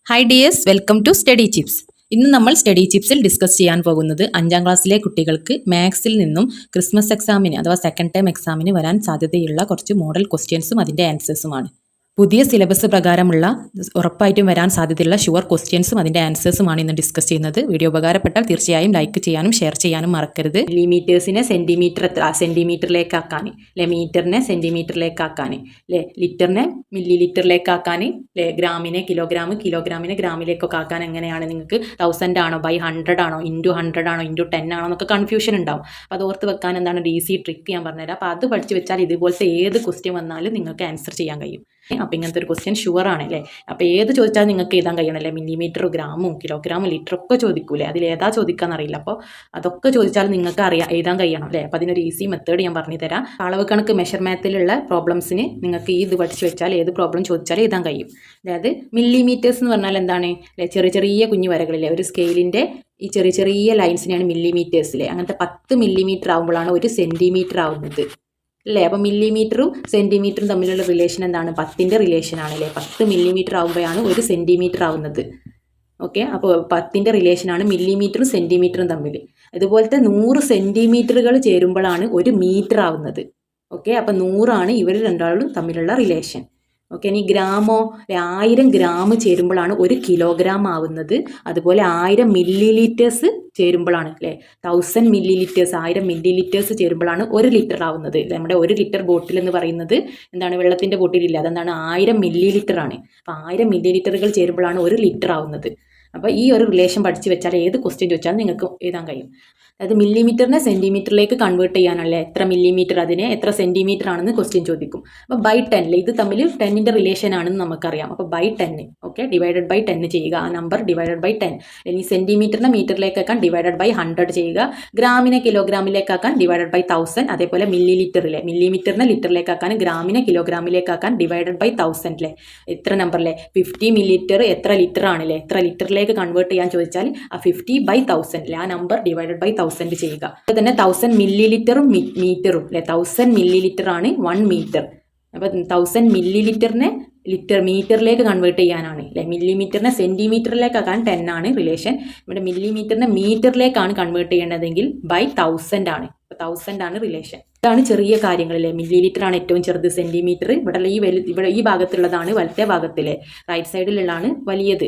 Hi dears, welcome to study chips. ഇന്ന് നമ്മൾ study ചിപ്സിൽ discuss ചെയ്യാൻ പോകുന്നത് 5ാം ക്ലാസ്സിലെ കുട്ടികൾക്ക് മാത്സിൽ നിന്നും ക്രിസ്മസ് എക്സാമിന് അഥവാ സെക്കൻഡ് ടൈം എക്സാമിന് വരാൻ സാധ്യതയുള്ള കുറച്ച് മോഡൽ ക്വസ്റ്റ്യൻസും അതിൻ്റെ ആൻസേഴ്സുമാണ്. പുതിയ സിലബസ് പ്രകാരമുള്ള ഉറപ്പായിട്ടും വരാൻ സാധ്യതയുള്ള ഷുവർ ക്വസ്റ്റ്യൻസും അതിൻ്റെ ആൻസേഴ്സുമാണ് ഇന്ന് ഡിസ്കസ് ചെയ്യുന്നത്. വീഡിയോ ഉപകാരപ്പെട്ടാൽ തീർച്ചയായും ലൈക്ക് ചെയ്യാനും ഷെയർ ചെയ്യാനും മറക്കരുത്. മില്ലിമീറ്റേഴ്സിനെ സെൻറ്റിമീറ്ററിലേക്കാക്കാൻ, മീറ്ററിനെ സെൻറ്റിമീറ്ററിലേക്കാക്കാൻ, ലിറ്ററിനെ മില്ലി ലിറ്ററിലേക്കാക്കാൻ, ഗ്രാമിനെ കിലോഗ്രാം, കിലോഗ്രാമിനെ ഗ്രാമിലേക്കൊക്കെ ആക്കാൻ എങ്ങനെയാണ്? നിങ്ങൾക്ക് 1000 ആണോ, ബൈ 100 ആണോ, ഇൻറ്റു 100 ആണോ, ഇൻറ്റു 10 ആണോ എന്നൊക്കെ കൺഫ്യൂഷൻ ഉണ്ടാവും. അപ്പോൾ അത് ഓർത്ത് വെക്കാൻ എന്താണ് ഒരു ഈസി ട്രിക്ക് ഞാൻ പറഞ്ഞുതരാം. അപ്പോൾ അത് പഠിച്ച് വെച്ചാൽ ഇതുപോലത്തെ ഏത് ക്വസ്റ്റ്യൻ വന്നാലും നിങ്ങൾക്ക് ആൻസർ ചെയ്യാൻ കഴിയും. അപ്പോൾ ഇങ്ങനത്തെ ഒരു ക്വസ്റ്റ്യൻ ഷുവർ ആണല്ലേ. അപ്പോൾ ഏത് ചോദിച്ചാലും നിങ്ങൾക്ക് എഴുതാൻ കഴിയണല്ലേ. മില്ലിമീറ്റർ, ഗ്രാമും കിലോഗ്രാമും ലിറ്ററൊക്കെ ചോദിക്കൂലേ, അതിലേതാ ചോദിക്കാന്നറിയില്ല. അപ്പോൾ അതൊക്കെ ചോദിച്ചാലും നിങ്ങൾക്ക് എഴുതാൻ കഴിയണം അല്ലേ. അപ്പോൾ അതിനൊരു ഈസി മെത്തേഡ് ഞാൻ പറഞ്ഞു തരാം. അളവ് കണക്ക് മെഷർമാറ്റിലുള്ള പ്രോബ്ലംസിന് നിങ്ങൾക്ക് ഇത് പഠിച്ച് വെച്ചാൽ ഏത് പ്രോബ്ലം ചോദിച്ചാലും എഴുതാൻ കഴിയും. അതായത് മില്ലിമീറ്റേഴ്സ് എന്ന് പറഞ്ഞാൽ എന്താണ്? ചെറിയ ചെറിയ കുഞ്ഞു വരകളില്ലേ, ഒരു സ്കെയിലിൻ്റെ ഈ ചെറിയ ചെറിയ ലൈൻസിനെയാണ് മില്ലിമീറ്റേഴ്സിലെ. അങ്ങനത്തെ 10 മില്ലിമീറ്റർ ആകുമ്പോഴാണ് ഒരു സെൻറ്റിമീറ്റർ ആവുന്നത് അല്ലേ. അപ്പോൾ മില്ലിമീറ്ററും സെൻറ്റിമീറ്ററും തമ്മിലുള്ള റിലേഷൻ എന്താണ്? 10ൻ്റെ റിലേഷൻ ആണല്ലേ. 10 മില്ലിമീറ്റർ ആകുമ്പോഴാണ് ഒരു സെൻറ്റിമീറ്റർ ആവുന്നത്. ഓക്കെ, അപ്പോൾ 10ൻ്റെ റിലേഷനാണ് മില്ലിമീറ്ററും സെൻറ്റിമീറ്ററും തമ്മിൽ. ഇതുപോലത്തെ 100 സെൻറ്റിമീറ്ററുകൾ ചേരുമ്പോഴാണ് ഒരു മീറ്റർ ആവുന്നത്. ഓക്കെ, അപ്പോൾ 100 ഇവർ രണ്ടാളും തമ്മിലുള്ള റിലേഷൻ. ഓക്കെ, ഇനി ഗ്രാമോ, 1000 ഗ്രാം ചേരുമ്പോഴാണ് ഒരു കിലോഗ്രാം ആവുന്നത്. അതുപോലെ 1000 മില്ലി ലിറ്റേഴ്സ് ചേരുമ്പോഴാണ് 1000 മില്ലി ലിറ്റേഴ്സ്, 1000 മില്ലി ലിറ്റേഴ്സ് ചേരുമ്പോഴാണ് 1 ലിറ്റർ ആവുന്നത്. നമ്മുടെ 1 ലിറ്റർ ബോട്ടിൽ എന്ന് പറയുന്നത് എന്താണ്? വെള്ളത്തിൻ്റെ ബോട്ടിലില്ല, അതെന്താണ്? 1000 മില്ലി ലിറ്റർ ആണ്. അപ്പോൾ 1000 മില്ലി ലിറ്ററുകൾ ചേരുമ്പോഴാണ് 1 ലിറ്റർ ആവുന്നത്. അപ്പോൾ ഈ ഒരു റിലേഷൻ പഠിച്ച് വെച്ചാൽ ഏത് ക്വസ്റ്റ്യൻ ചോദിച്ചാലും നിങ്ങൾക്ക് എഴുതാൻ കഴിയും. അതായത് മില്ലിമീറ്ററിനെ സെൻറ്റിമീറ്ററിലേക്ക് കൺവേർട്ട് ചെയ്യാനല്ലേ, എത്ര മില്ലിമീറ്റർ, അതിനെ എത്ര സെൻറ്റിമീറ്റർ ആണെന്ന് ക്വസ്റ്റ്യൻ ചോദിക്കും. അപ്പോൾ ബൈ 10 ഇത് തമ്മിൽ 10ൻ്റെ റിലേഷൻ ആണെന്ന് നമുക്കറിയാം. അപ്പോൾ ബൈ 10, ഓക്കെ, ഡിവൈഡഡ് ബൈ 10 ചെയ്യുക. ആ നമ്പർ ഡിവൈഡഡ് ബൈ 10. ഇനി സെൻറ്റിമീറ്ററിനെ മീറ്ററിലേക്കാക്കാൻ ഡിവൈഡഡ് ബൈ 100 ചെയ്യുക. ഗ്രാമിനെ കിലോഗ്രാമിലേക്കാക്കാൻ ഡിവൈഡഡ് ബൈ 1000. അതേപോലെ മില്ലിമീറ്ററിനെ ലിറ്ററിലേക്കാക്കാൻ, ഗ്രാമിനെ കിലോഗ്രാമിലേക്കാക്കാൻ ഡിവൈഡഡ് ബൈ 1000. എത്ര നമ്പറിലെ 50 മില്ലിലിറ്റർ എത്ര ലിറ്റർ ആണല്ലേ. എത്ര ലിറ്ററിലേക്ക് കൺവേർട്ട് ചെയ്യാൻ ചോദിച്ചാൽ ആ 50 ബൈ 1000 ആ നമ്പർ ഡിവൈഡഡ് ബൈ 1000 ചെയ്യുക. അതുപോലെ തന്നെ 1000 മില്ലി ലിറ്ററും മീറ്ററും 1000 മില്ലി ലിറ്റർ ആണ് 1 മീറ്റർ. അപ്പോൾ 1000 മില്ലി ലിറ്ററിനെ മീറ്ററിലേക്ക് കൺവേർട്ട് ചെയ്യാനാണ് മില്ലിമീറ്ററിനെ സെൻറ്റിമീറ്ററിലേക്കാക്കാൻ 10 ആണ് റിലേഷൻ. ഇവിടെ മില്ലിമീറ്ററിനെ മീറ്ററിലേക്കാണ് കൺവേർട്ട് ചെയ്യേണ്ടതെങ്കിൽ ബൈ 1000 ആണ്. അപ്പോൾ 1000 ആണ് റിലേഷൻ. ഇതാണ് ചെറിയ കാര്യങ്ങളിലെ. മില്ലി ലിറ്റർ ആണ് ഏറ്റവും ചെറുത്, സെൻറ്റിമീറ്റർ ഇവിടെ ഈ ഭാഗത്തുള്ളതാണ് വലത്തെ ഭാഗത്തിലെ, റൈറ്റ് സൈഡിലുള്ളതാണ് വലിയത്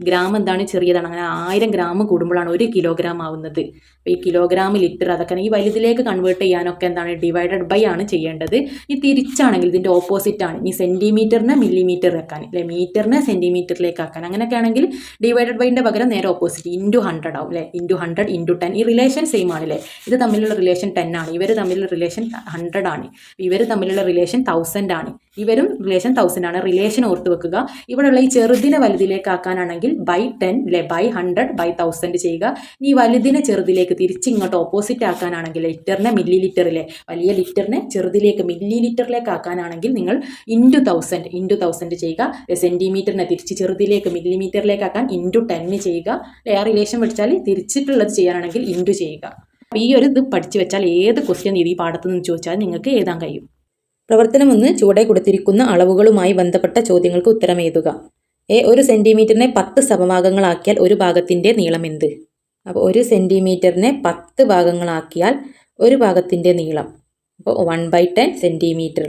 ഗ്രാം എന്താണ്? ചെറിയതാണ്. അങ്ങനെ 1000 ഗ്രാം കൂടുമ്പോഴാണ് 1 കിലോഗ്രാം ആവുന്നത്. അപ്പോൾ ഈ കിലോഗ്രാം, ലിറ്റർ അതൊക്കെ ഈ വലുതിലേക്ക് കൺവേർട്ട് ചെയ്യാനൊക്കെ എന്താണ്? ഡിവൈഡഡ് ബൈ ആണ് ചെയ്യേണ്ടത്. ഈ തിരിച്ചാണെങ്കിൽ ഇതിൻ്റെ ഓപ്പോസിറ്റ് ആണ്. ഈ സെൻറ്റിമീറ്ററിനെ മില്ലിമീറ്റർ ആക്കാൻ, മീറ്ററിനെ സെൻറ്റിമീറ്ററിലേക്ക് ആക്കാൻ, അങ്ങനെയൊക്കെ ആണെങ്കിൽ ഡിവൈഡഡ് ബൈൻ്റെ പകരം നേരെ ഓപ്പോസിറ്റ് ഇൻറ്റു 100 ആവും ഇൻറ്റു 100 ഇൻറ്റു 10. ഈ റിലേഷൻ സെയിം ആണ് ഇത് തമ്മിലുള്ള റിലേഷൻ 10 ആണ്. ഇവർ തമ്മിലുള്ള റിലേഷൻ 100 ആണ്. ഇവർ തമ്മിലുള്ള റിലേഷൻ 1000 ആണ്. ഇവരും റിലേഷൻ 1000 ആണ്. റിലേഷൻ ഓർത്ത് വെക്കുക. ഇവിടെയുള്ള ഈ ചെറുതിനെ വലുതിലേക്ക് ആക്കാനാണെങ്കിൽ ബൈ 10 ബൈ 100 ബൈ 1000 ചെയ്യുക. ഈ വലുതിനെ ചെറുതിലേക്ക് തിരിച്ച് ഇങ്ങോട്ട് ഓപ്പോസിറ്റ് ആക്കാനാണെങ്കിൽ ലിറ്ററിനെ മില്ലി ലിറ്ററിലെ, വലിയ ലിറ്ററിനെ ചെറുതിലേക്ക് മില്ലി ലിറ്ററിലേക്ക് ആക്കാനാണെങ്കിൽ നിങ്ങൾ ഇൻറ്റു 1000 ചെയ്യുക. സെൻറ്റിമീറ്ററിനെ തിരിച്ച് ചെറുതിലേക്ക് മില്ലിമീറ്ററിലേക്ക് ആക്കാൻ ഇൻറ്റു 10 ചെയ്യുക. ആ റിലേഷൻ പഠിച്ചാൽ തിരിച്ചിട്ടുള്ളത് ചെയ്യാനാണെങ്കിൽ ഇൻറ്റു ചെയ്യുക. ഈ ഒരു ഇത് പഠിച്ചു വെച്ചാൽ ഏത് ക്വസ്റ്റ്യൻ ഈ പാഠത്തു നിന്ന് ചോദിച്ചാൽ നിങ്ങൾക്ക് എഴുതാൻ കഴിയും. പ്രവർത്തനം 1, ചുവടെ കൊടുത്തിരിക്കുന്ന അളവുകളുമായി ബന്ധപ്പെട്ട ചോദ്യങ്ങൾക്ക് ഉത്തരം എഴുതുക. ഒരു സെൻറ്റിമീറ്ററിനെ 10 സമഭാഗങ്ങളാക്കിയാൽ ഒരു ഭാഗത്തിൻ്റെ നീളം എന്ത്? അപ്പോൾ 1 സെൻറ്റിമീറ്ററിനെ 10 ഭാഗങ്ങളാക്കിയാൽ ഒരു ഭാഗത്തിൻ്റെ നീളം അപ്പോൾ 1/10 സെൻറ്റിമീറ്റർ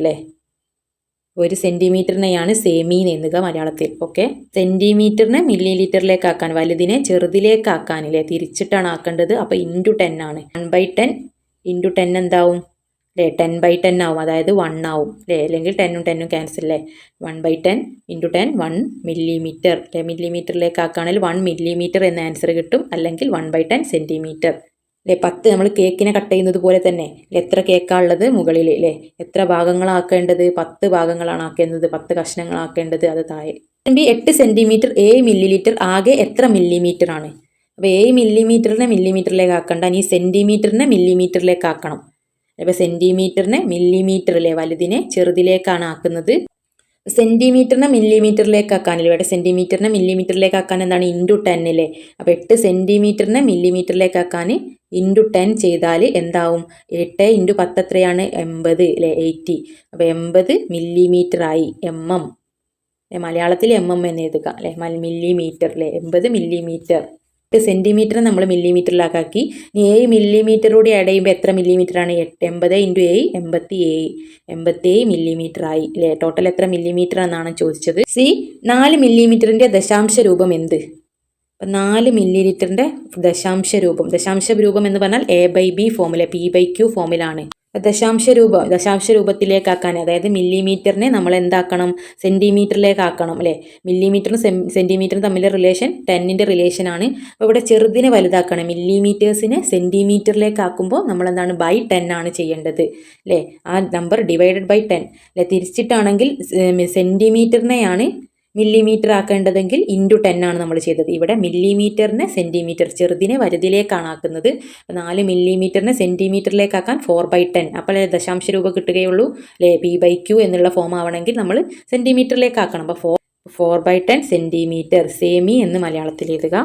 1 സെൻറ്റിമീറ്ററിനെയാണ് സെമി എന്നുക മലയാളത്തിൽ. ഓക്കെ, സെൻറ്റിമീറ്ററിനെ മില്ലി ലിറ്ററിലേക്കാക്കാൻ, വലുതിനെ ചെറുതിലേക്കാക്കാനില്ലേ തിരിച്ചിട്ടാണ് ആക്കേണ്ടത്. അപ്പോൾ ഇൻറ്റു 10 ആണ്. 1/10 ഇൻറ്റു 10 എന്താവും 10/10 ആവും. അതായത് 1 ആവും അല്ലെങ്കിൽ 10ഉം 10ഉം ക്യാൻസൽ 1/10 ഇൻറ്റു 10 1 മില്ലിമീറ്റർ മില്ലിമീറ്ററിലേക്കാക്കുകയാണെങ്കിൽ 1 മില്ലിമീറ്റർ എന്ന ആൻസർ കിട്ടും. അല്ലെങ്കിൽ 1/10 സെൻറ്റിമീറ്റർ 10 നമ്മൾ കേക്കിനെ കട്ട് ചെയ്യുന്നത് പോലെ തന്നെ എത്ര കേക്കാണുള്ളത് മുകളിൽ എത്ര ഭാഗങ്ങളാക്കേണ്ടത്? 10 ഭാഗങ്ങളാണ് ആക്കേണ്ടത്, 10 കഷ്ണങ്ങളാക്കേണ്ടത്. അത് താഴെ 8 സെൻറ്റിമീറ്റർ 7 മില്ലി ലിറ്റർ ആകെ എത്ര മില്ലിമീറ്റർ ആണ്? അപ്പോൾ 7 മില്ലിമീറ്ററിനെ മില്ലിമീറ്ററിലേക്ക് ആക്കണ്ട, ഇനി സെൻറ്റിമീറ്ററിനെ മില്ലിമീറ്ററിലേക്ക് ആക്കണം. അപ്പോൾ സെൻറ്റിമീറ്ററിനെ മില്ലിമീറ്റർ വലുതിനെ ചെറുതിലേക്കാണ് ആക്കുന്നത്. സെൻറ്റിമീറ്ററിനെ മില്ലിമീറ്ററിലേക്ക് ആക്കാനില്ല, ഇവിടെ സെൻറ്റിമീറ്ററിനെ മില്ലിമീറ്ററിലേക്ക് ആക്കാൻ എന്താണ്? ഇൻറ്റു 10 അപ്പോൾ 8 സെൻറ്റിമീറ്ററിനെ മില്ലിമീറ്ററിലേക്ക് ആക്കാൻ ഇൻറ്റു 10 ചെയ്താൽ എന്താവും? 8 ഇൻറ്റു 10 എത്രയാണ്? 80 80. അപ്പോൾ 80 മില്ലിമീറ്റർ ആയി. മലയാളത്തിൽ എന്ന് എഴുതുക അല്ലേ, മില്ലിമീറ്റർ അല്ലേ, 80 മില്ലിമീറ്റർ. സെൻറ്റിമീറ്റർ നമ്മൾ മില്ലിമീറ്ററിലാക്കി. ഇനി 7 മില്ലിമീറ്റർ കൂടി ആഡ് ചെയ്യുമ്പോൾ എത്ര മില്ലിമീറ്റർ ആണ്? 80 × 7 87 മില്ലിമീറ്റർ ആയി അല്ലേ. ടോട്ടൽ എത്ര മില്ലിമീറ്റർ എന്നാണ് ചോദിച്ചത്. 4 മില്ലിമീറ്ററിൻ്റെ ദശാംശ രൂപം എന്ത്? അപ്പം 4 മില്ലിലിറ്ററിൻ്റെ ദശാംശ രൂപം എന്ന് പറഞ്ഞാൽ A/B ഫോമില, P/Q ഫോമിലാണ്. ദശാംശ രൂപത്തിലേക്കാക്കാൻ, അതായത് മില്ലിമീറ്ററിനെ നമ്മൾ എന്താക്കണം? സെൻറ്റിമീറ്ററിലേക്കാക്കണം അല്ലേ. മില്ലിമീറ്ററും സെൻറ്റിമീറ്ററും തമ്മിലെ റിലേഷൻ 10ൻ്റെ റിലേഷനാണ്. അപ്പോൾ ഇവിടെ ചെറുതിനെ വലുതാക്കണം. മില്ലിമീറ്റേഴ്സിനെ സെൻറ്റിമീറ്ററിലേക്കാക്കുമ്പോൾ നമ്മൾ എന്താണ്? ബൈ 10 ആണ് ചെയ്യേണ്ടത് അല്ലേ. ആ നമ്പർ ഡിവൈഡഡ് ബൈ 10 അല്ലേ. തിരിച്ചിട്ടാണെങ്കിൽ സെൻറ്റിമീറ്ററിനെയാണ് മില്ലിമീറ്റർ ആക്കേണ്ടതെങ്കിൽ ഇൻറ്റു 10 ആണ് നമ്മൾ ചെയ്തത്. ഇവിടെ മില്ലിമീറ്ററിനെ സെൻറ്റിമീറ്റർ, ചെറുതിനെ വലുതിലേക്കാണ് ആക്കുന്നത്. 4 മില്ലിമീറ്ററിനെ സെൻറ്റിമീറ്ററിലേക്കാക്കാൻ 4/10. അപ്പോൾ ദശാംശ രൂപം കിട്ടുകയുള്ളൂ അല്ലേ. P/Q എന്നുള്ള ഫോം ആവണമെങ്കിൽ നമ്മൾ സെൻറ്റിമീറ്ററിലേക്കാക്കണം. അപ്പോൾ 4/10 സെൻറ്റിമീറ്റർ. സെമി എന്ന് മലയാളത്തിൽ എഴുതുക.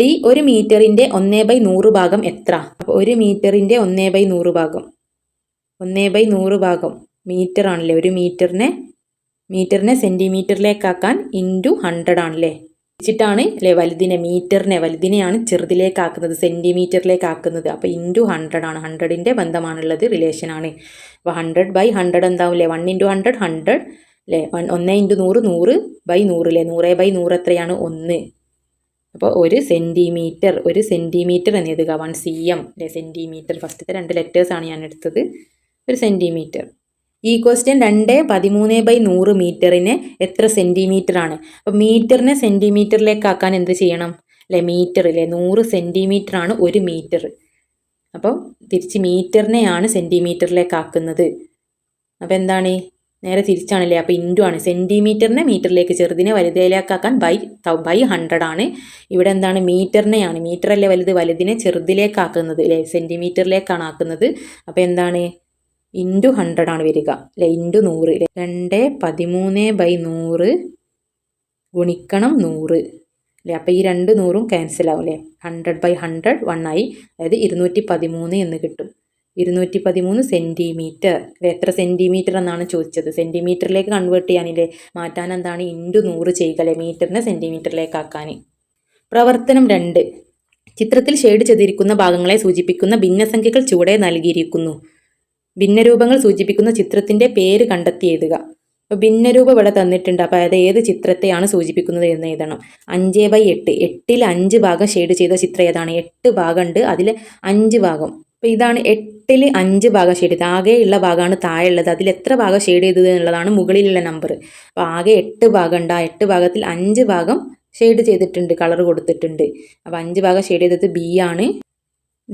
ഡി, 1 മീറ്ററിൻ്റെ 1/100 ഭാഗം എത്ര? അപ്പോൾ 1 മീറ്ററിൻ്റെ 1/100 ഭാഗം 1/100 ഭാഗം മീറ്റർ ആണല്ലേ. 1 മീറ്ററിനെ സെൻറ്റിമീറ്ററിലേക്കാക്കാൻ ഇൻറ്റു 100 ആണല്ലേ. വെച്ചിട്ടാണ് അല്ലേ വലുതിനെയാണ് ചെറുതിലേക്കാക്കുന്നത്, സെൻറ്റിമീറ്ററിലേക്കാക്കുന്നത്. അപ്പോൾ ഇൻറ്റു 100 ആണ്. 100ൻ്റെ ബന്ധമാണുള്ളത്, റിലേഷനാണ്. അപ്പോൾ 100/100 എന്താവും അല്ലേ. 1 × 100 100 അല്ലേ. 1 × 100 100/100 അല്ലേ. 100/100 എത്രയാണ്? 1. അപ്പോൾ 1 സെൻറ്റിമീറ്റർ എന്ന് എഴുതുക. 1 cm അല്ലേ. സെൻറ്റിമീറ്റർ ഫസ്റ്റത്തെ 2 ലെറ്റേഴ്സാണ് ഞാൻ എടുത്തത്. 1 സെൻറ്റിമീറ്റർ. ഈ ക്വസ്റ്റ്യൻ 2/13/100 മീറ്ററിന് എത്ര സെൻറ്റിമീറ്റർ ആണ്? അപ്പോൾ മീറ്ററിനെ സെൻറ്റിമീറ്ററിലേക്കാക്കാൻ എന്ത് ചെയ്യണം അല്ലേ. മീറ്റർ അല്ലേ. 100 സെൻറ്റിമീറ്റർ ആണ് 1 മീറ്റർ. അപ്പോൾ തിരിച്ച് മീറ്ററിനെയാണ് സെൻറ്റിമീറ്ററിലേക്കാക്കുന്നത്. അപ്പോൾ എന്താണ്? നേരെ തിരിച്ചാണല്ലേ. അപ്പോൾ ഇൻറ്റു ആണ്. സെൻറ്റിമീറ്ററിനെ മീറ്ററിലേക്ക്, ചെറുതിനെ വലുതിലേക്കാക്കാൻ ബൈ 100 ആണ്. ഇവിടെ എന്താണ്? മീറ്ററിനെയാണ്, മീറ്ററല്ലേ വലുതിനെ ചെറുതിലേക്കാക്കുന്നത് അല്ലേ. സെൻറ്റിമീറ്ററിലേക്കാണ് ആക്കുന്നത്. അപ്പോൾ എന്താണ്? ഇൻറ്റു 100 ആണ് വരിക അല്ലേ. ഇൻറ്റു 100 2/13/100 ഗുണിക്കണം 100 അല്ലേ. അപ്പോൾ ഈ 2 100ഉം ക്യാൻസൽ ആവും അല്ലേ. 100/100 1 ആയി. അതായത് 213 എന്ന് കിട്ടും. 213 സെൻറ്റിമീറ്റർ അല്ലേ. എത്ര സെൻറ്റിമീറ്റർ എന്നാണ് ചോദിച്ചത്. സെൻറ്റിമീറ്ററിലേക്ക് കൺവേർട്ട് ചെയ്യാനില്ലേ. മാറ്റാൻ എന്താണ്? ഇൻറ്റു 100 ചെയ്യുക അല്ലേ. മീറ്ററിനെ സെൻറ്റിമീറ്ററിലേക്കാക്കാൻ. പ്രവർത്തനം 2. ചിത്രത്തിൽ ഷെയ്ഡ് ചെയ്തിരിക്കുന്ന ഭാഗങ്ങളെ സൂചിപ്പിക്കുന്ന ഭിന്നസംഖ്യകൾ ചുവടെ നൽകിയിരിക്കുന്നു. ഭിന്നരൂപങ്ങൾ സൂചിപ്പിക്കുന്ന ചിത്രത്തിൻ്റെ പേര് കണ്ടെത്തി എഴുതുക. അപ്പോൾ ഭിന്നരൂപം ഇവിടെ തന്നിട്ടുണ്ട്. അപ്പോൾ അത് ഏത് ചിത്രത്തെയാണ് സൂചിപ്പിക്കുന്നത് എന്ന് എഴുതണം. 5/8 8ൽ 5 ഭാഗം ഷെയ്ഡ് ചെയ്ത ചിത്രം ഏതാണ്? 8 ഭാഗമുണ്ട്, അതിൽ 5 ഭാഗം. അപ്പോൾ ഇതാണ് 8ൽ 5 ഭാഗം ഷെയ്ഡ് ചെയ്തത്. ആകെയുള്ള ഭാഗമാണ് താഴെയുള്ളത്. അതിൽ എത്ര ഭാഗം ഷെയ്ഡ് ചെയ്തത് എന്നുള്ളതാണ് മുകളിലുള്ള നമ്പർ. അപ്പോൾ ആകെ 8 ഭാഗം ഉണ്ട്. ആ 8 ഭാഗത്തിൽ 5 ഭാഗം ഷെയ്ഡ് ചെയ്തിട്ടുണ്ട്, കളർ കൊടുത്തിട്ടുണ്ട്. അപ്പോൾ 5 ഭാഗം ഷെയ്ഡ് ചെയ്തത് ബി ആണ്.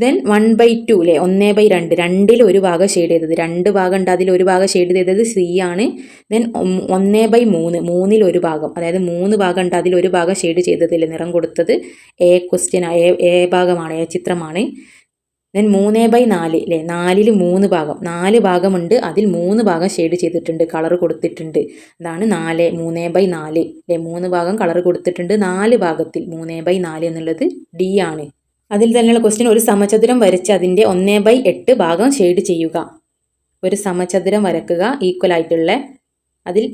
ദെൻ 1/2 അല്ലേ. 1/2 2ൽ 1 ഭാഗം ഷെയ്ഡ് ചെയ്തത്, 2 ഭാഗം ഉണ്ട്, അതിൽ 1 ഭാഗം ഷെയ്ഡ് ചെയ്തത് സി ആണ്. ദെൻ 1/3 3ൽ 1 ഭാഗം, അതായത് 3 ഭാഗം ഉണ്ട്, അതിൽ 1 ഭാഗം ഷെയ്ഡ് ചെയ്തതിൽ നിറം കൊടുത്തത് എ ഭാഗമാണ്, എ ചിത്രമാണ്. ദെൻ 3/4 അല്ലേ. 4ൽ 3 ഭാഗം, 4 ഭാഗമുണ്ട്, അതിൽ 3 ഭാഗം ഷെയ്ഡ് ചെയ്തിട്ടുണ്ട്, കളർ കൊടുത്തിട്ടുണ്ട്. അതാണ് 3/4 അല്ലേ. 3 ഭാഗം കളർ കൊടുത്തിട്ടുണ്ട്. 4 ഭാഗത്തിൽ 3/4 എന്നുള്ളത് ഡി ആണ്. അതിൽ തന്നെയുള്ള ക്വസ്റ്റ്യൻ, ഒരു സമചതുരം വരച്ച് അതിൻ്റെ 1/8 ഭാഗം ഷെയ്ഡ് ചെയ്യുക. ഒരു സമചതുരം വരക്കുക, ഈക്വൽ ആയിട്ടുള്ള, അതിൽ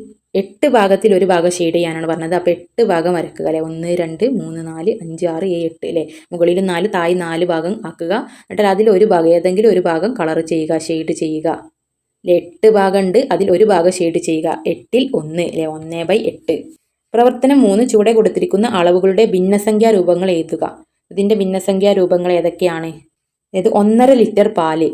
8 ഭാഗത്തിൽ 1 ഭാഗം ഷെയ്ഡ് ചെയ്യാനാണ് പറഞ്ഞത്. അപ്പോൾ 8 ഭാഗം വരക്കുക അല്ലേ. 1 2 3 4 5 6 7 8 അല്ലേ. മുകളിൽ 4 താഴെ 4 ഭാഗം ആക്കുക. എന്നിട്ട് അതിൽ 1 ഭാഗം, ഏതെങ്കിലും 1 ഭാഗം കളർ ചെയ്യുക, ഷെയ്ഡ് ചെയ്യുക അല്ലേ. 8 ഭാഗം ഉണ്ട്, അതിൽ 1 ഭാഗം ഷെയ്ഡ് ചെയ്യുക. 8ൽ 1 അല്ലേ. 1/8. പ്രവർത്തനം 3. ചുവടെ കൊടുത്തിരിക്കുന്ന അളവുകളുടെ ഭിന്നസംഖ്യാ രൂപങ്ങൾ എഴുതുക. ഇതിൻ്റെ ഭിന്നസംഖ്യാ രൂപങ്ങൾ ഏതൊക്കെയാണ്? അതായത് 1.5 ലിറ്റർ പാല്,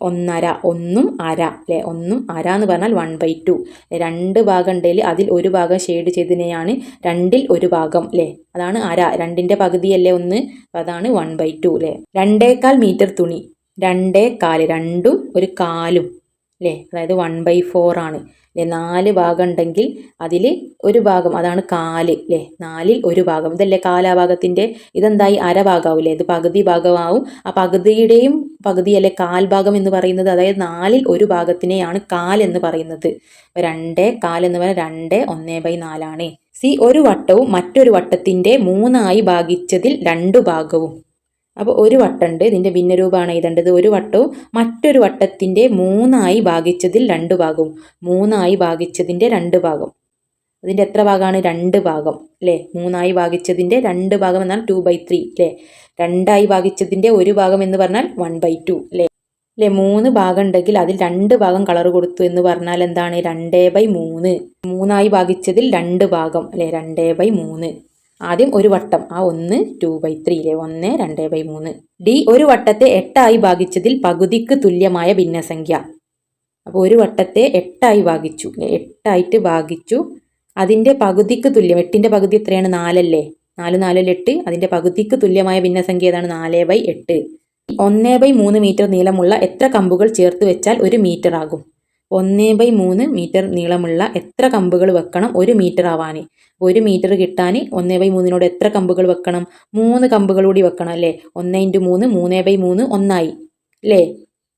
1.5 1 1/2 അല്ലേ. 1 1/2 എന്ന് പറഞ്ഞാൽ 1/2. 2 ഭാഗം ഉണ്ടെങ്കിൽ അതിൽ 1 ഭാഗം ഷെയ്ഡ് ചെയ്തതിനെയാണ് 2ൽ 1 ഭാഗം അല്ലേ. അതാണ് 1/2. 2ൻ്റെ പകുതിയല്ലേ 1, അപ്പോൾ അതാണ് 1/2 അല്ലേ. 2.25 മീറ്റർ തുണി, 2.25 2ഉം 1 കാലും അല്ലേ, അതായത് 1/4 ആണ് അല്ലേ. 4 ഭാഗം ഉണ്ടെങ്കിൽ അതിൽ 1 ഭാഗം, അതാണ് കാല് അല്ലേ. 4ൽ 1 ഭാഗം, ഇതല്ലേ കാലാഭാഗത്തിൻ്റെ, ഇതെന്തായി അര ഭാഗമാവില്ലേ, ഇത് പകുതി ഭാഗമാവും. ആ പകുതിയുടെയും പകുതിയല്ലേ കാൽഭാഗം എന്ന് പറയുന്നത്, അതായത് 4ൽ 1 ഭാഗത്തിനെയാണ് കാൽ എന്ന് പറയുന്നത്. 2.25 എന്ന് പറഞ്ഞാൽ 2 1/4 ആണ്. സി, ഒരു വട്ടവും മറ്റൊരു വട്ടത്തിൻ്റെ 3 ഭാഗിച്ചതിൽ 2 ഭാഗവും. അപ്പോൾ ഒരു വട്ടമുണ്ട്, ഇതിൻ്റെ ഭിന്നരൂപമാണ് എഴുതേണ്ടത്. ഒരു വട്ടവും മറ്റൊരു വട്ടത്തിൻ്റെ 3 ഭാഗിച്ചതിൽ 2 ഭാഗവും, 3 ഭാഗിച്ചതിൻ്റെ 2 ഭാഗം. അതിൻ്റെ എത്ര ഭാഗമാണ്? 2 ഭാഗം അല്ലേ? 3 ഭാഗിച്ചതിൻ്റെ 2 ഭാഗം എന്നാൽ 2/3 അല്ലേ? 2 ഭാഗിച്ചതിൻ്റെ 1 ഭാഗം എന്ന് പറഞ്ഞാൽ 1/2 അല്ലേ? 3 ഭാഗം ഉണ്ടെങ്കിൽ അതിൽ 2 ഭാഗം കളർ കൊടുത്തു എന്ന് പറഞ്ഞാൽ എന്താണ്? 2/3. 3 ഭാഗിച്ചതിൽ 2 ഭാഗം അല്ലേ? 2/3. ആദ്യം ഒരു വട്ടം, ആ 1 2/3 അല്ലേ? 1 2/3. ഡി, ഒരു വട്ടത്തെ 8 ഭാഗിച്ചതിൽ പകുതിക്ക് തുല്യമായ ഭിന്നസംഖ്യ. അപ്പോൾ ഒരു വട്ടത്തെ 8 ഭാഗിച്ചു, 8 ഭാഗിച്ചു, അതിൻ്റെ പകുതിക്ക് തുല്യം, 8ൻ്റെ പകുതി എത്രയാണ്? 4 അല്ലേ? 4 4 8. അതിൻ്റെ പകുതിക്ക് തുല്യമായ ഭിന്നസംഖ്യ ഏതാണ്? 4/8. 1/3 മീറ്റർ നീളമുള്ള എത്ര കമ്പുകൾ ചേർത്ത് വെച്ചാൽ 1 മീറ്റർ ആകും? 1/3 മീറ്റർ നീളമുള്ള എത്ര കമ്പുകൾ വെക്കണം 1 മീറ്റർ ആവാൻ? 1 മീറ്റർ കിട്ടാൻ 1/3 എത്ര കമ്പുകൾ വെക്കണം? 3 കമ്പുകൾ കൂടി വെക്കണം അല്ലേ? 1 × 3 3/3 1 അല്ലേ?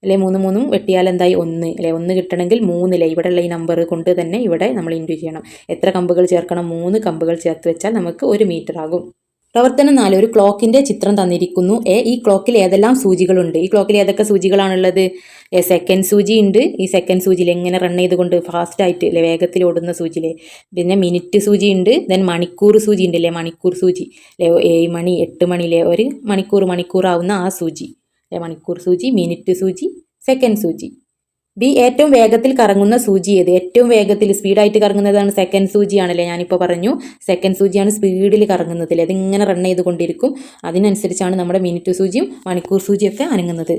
3 3 വെട്ടിയാൽ എന്തായി? 1 അല്ലേ? 1 കിട്ടണമെങ്കിൽ 3 അല്ലേ? ഇവിടെയുള്ള ഈ നമ്പർ കൊണ്ട് തന്നെ ഇവിടെ നമ്മൾ ഇൻറ്റു ചെയ്യണം. എത്ര കമ്പുകൾ ചേർക്കണം? 3 കമ്പുകൾ ചേർത്ത് വെച്ചാൽ നമുക്ക് 1 മീറ്റർ ആകും. പ്രവർത്തനം 4, ഒരു ക്ലോക്കിന്റെ ചിത്രം തന്നിരിക്കുന്നു. ഈ ക്ലോക്കിൽ ഏതെല്ലാം സൂചികളുണ്ട്? ഈ ക്ലോക്കിൽ ഏതൊക്കെ സൂചികളാണുള്ളത്? സെക്കൻഡ് സൂചി ഉണ്ട്. ഈ സെക്കൻഡ് സൂചിയിൽ എങ്ങനെ റൺ ചെയ്തുകൊണ്ട് ഫാസ്റ്റ് ആയിട്ട് അല്ലെ, വേഗത്തിൽ ഓടുന്ന സൂചിയിലെ. പിന്നെ മിനിറ്റ് സൂചി ഉണ്ട്. ദെൻ മണിക്കൂർ സൂചി ഉണ്ട് അല്ലേ? മണിക്കൂർ സൂചി അല്ലെ? 7 മണി 8 മണിയിലെ ഒരു മണിക്കൂറാവുന്ന ആ സൂചി അല്ലെ? മണിക്കൂർ സൂചി, മിനിറ്റ് സൂചി, സെക്കൻഡ് സൂചി. ബി, ഏറ്റവും വേഗത്തിൽ കറങ്ങുന്ന സൂചി ഏത്? ഏറ്റവും വേഗത്തിൽ സ്പീഡായിട്ട് കറങ്ങുന്നതാണ് സെക്കൻഡ് സൂചിയാണല്ലേ? ഞാനിപ്പോൾ പറഞ്ഞു സെക്കൻഡ് സൂചിയാണ് സ്പീഡിൽ കറങ്ങുന്നതിൽ. അതിങ്ങനെ റൺ ചെയ്തുകൊണ്ടിരിക്കും. അതിനനുസരിച്ചാണ് നമ്മുടെ മിനിറ്റ് സൂചിയും മണിക്കൂർ സൂചിയൊക്കെ അനങ്ങുന്നത്.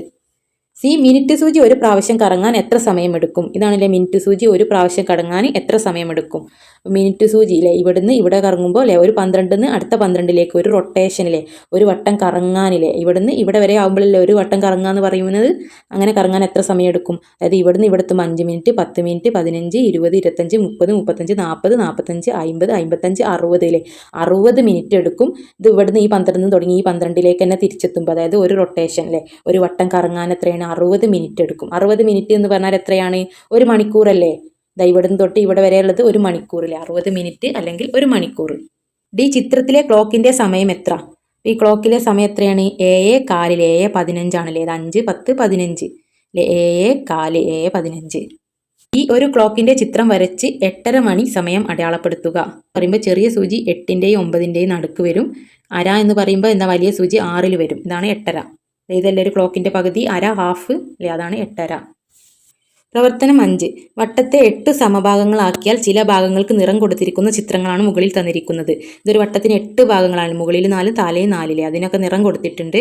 സി, മിനിറ്റ് സൂചി ഒരു പ്രാവശ്യം കറങ്ങാൻ എത്ര സമയമെടുക്കും? ഇതാണല്ലേ മിനിറ്റ് സൂചി ഒരു പ്രാവശ്യം കറങ്ങാൻ എത്ര സമയമെടുക്കും? മിനിറ്റ് സൂചി അല്ലേ, ഇവിടുന്ന് ഇവിടെ കറങ്ങുമ്പോൾ അല്ലേ, ഒരു 12 അടുത്ത 12ലേക്ക് ഒരു റൊട്ടേഷനിലെ ഒരു വട്ടം കറങ്ങാനില്ലേ, ഇവിടുന്ന് ഇവിടെ വരെ ആകുമ്പോഴല്ലേ ഒരു വട്ടം കറങ്ങാന്ന് പറയുന്നത്. അങ്ങനെ കറങ്ങാൻ എത്ര സമയം എടുക്കും? അതായത് ഇവിടുന്ന് ഇവിടുത്തും 5 മിനിറ്റ് 10 മിനിറ്റ് 15 20 25 30 35 40 45 50 55 60 അല്ലേ? 60 മിനിറ്റ് എടുക്കും. ഇത് ഇവിടുന്ന് ഈ 12 തുടങ്ങി ഈ 12ലേക്ക് തന്നെ തിരിച്ചെത്തുമ്പോൾ, അതായത് ഒരു റൊട്ടേഷൻ അല്ലേ, ഒരു വട്ടം കറങ്ങാൻ എത്രയാണ്? 60 മിനിറ്റ് എടുക്കും. 60 മിനിറ്റ് എന്ന് പറഞ്ഞാൽ എത്രയാണ്? 1 മണിക്കൂറല്ലേ? ഇവിടുന്ന് തൊട്ട് ഇവിടെ വരെയുള്ളത് 1 മണിക്കൂറില്ലേ? 60 മിനിറ്റ് അല്ലെങ്കിൽ 1 മണിക്കൂർ. ഡി, ചിത്രത്തിലെ ക്ലോക്കിന്റെ സമയം എത്ര? ഈ ക്ലോക്കിലെ സമയം എത്രയാണ്? 7:15. 7:15 ആണല്ലേ? ഇത് 5 10 15 അല്ലേ? 7:15 7:15. ഈ ഒരു ക്ലോക്കിന്റെ ചിത്രം വരച്ച് 8:30 മണി സമയം അടയാളപ്പെടുത്തുക. പറയുമ്പോൾ ചെറിയ സൂചി 8ൻ്റെയും 9ൻ്റെയും നടുക്ക് വരും. അര എന്ന് പറയുമ്പോൾ എന്താ, വലിയ സൂചി 6ൽ വരും. ഇതാണ് 8:30. ഇതല്ലേ ഒരു ക്ലോക്കിന്റെ പകുതി, അര ഹാഫ് അല്ലേ? അതാണ് 8:30. പ്രവർത്തനം 5, വട്ടത്തെ 8 സമഭാഗങ്ങളാക്കിയാൽ ചില ഭാഗങ്ങൾക്ക് നിറം കൊടുത്തിരിക്കുന്ന ചിത്രങ്ങളാണ് മുകളിൽ തന്നിരിക്കുന്നത്. ഇതൊരു വട്ടത്തിന് 8 ഭാഗങ്ങളാണ്, മുകളിൽ 4 താഴെ 4 അതിനൊക്കെ നിറം കൊടുത്തിട്ടുണ്ട്.